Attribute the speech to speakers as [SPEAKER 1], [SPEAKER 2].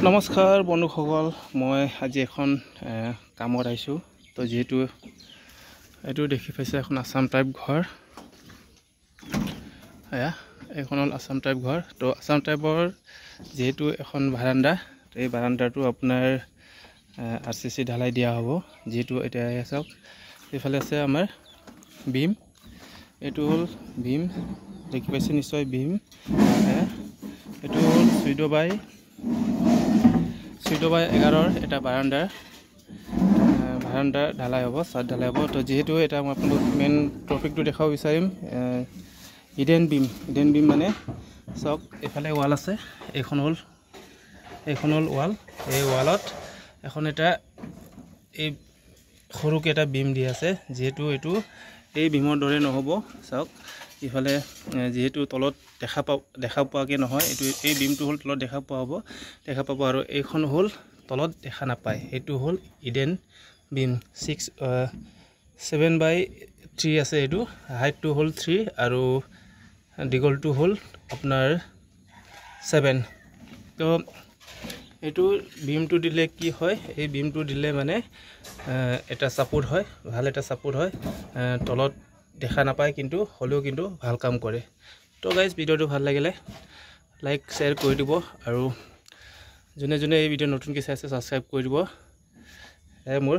[SPEAKER 1] নমস্কাৰ বন্ধুসকল, মই আজি এখন কামত আহিছোঁ। তো যেহেতু এইটো দেখি পাইছে এখন আসাম টাইপ ঘৰ, এইখন হ'ল আসাম টাইপ ঘৰ। তো আসাম টাইপৰ যেহেতু এখন বাৰাণ্ডা, তো এই বাৰাণ্ডাটো আপোনাৰ RCC ঢালাই দিয়া হ'ব। যেহেতু এতিয়া চাওক, এইফালে আছে আমাৰ বিম, এইটো হ'ল বিম, দেখি পাইছে নিশ্চয় বিম। এইটো হ'ল 14x11 এটা বাৰাণ্ডা ঢালাই হ'ব, ছাদ ঢালাই হ'ব। তো যেহেতু এটা মই আপোনালোক মেইন টপিকটো দেখাব বিচাৰিম, হিডেন বিম মানে চাওক, এইফালে ৱাল আছে, এইখন হ'ল ৱাল। এই ৱালত এখন এটা এই সৰুকৈ এটা বিম দি আছে। যিহেতু এইটো এই বিমৰ দৰে নহ'ব, চাওক ইফালে যেহেতু তলত দেখা পোৱাকৈ নহয়, এইটো এই বিমটো হ'ল তলত দেখা পাব, আৰু এইখন হ'ল তলত দেখা নাপায়। এইটো হ'ল হিডেন বিম। 7x3 আছে। এইটো হাইটটো হ'ল 3 আৰু দীঘলটো হ'ল আপোনাৰ 7। তো এইটো বিমটো দিলে কি হয়, এই বিমটো দিলে মানে এটা ছাপোৰ্ট হয়, ভাল এটা ছাপোৰ্ট হয়, তলত দেখা নাপায়, কিন্তু হ'লেও কিন্তু ভাল কাম কৰে। তো গাইজ, ভিডিঅ'টো ভাল লাগিলে লাইক শ্বেয়াৰ কৰি দিব, আৰু যোনে এই ভিডিঅ' নতুনকৈ চাইছে ছাবস্ক্ৰাইব কৰি দিব। মোৰ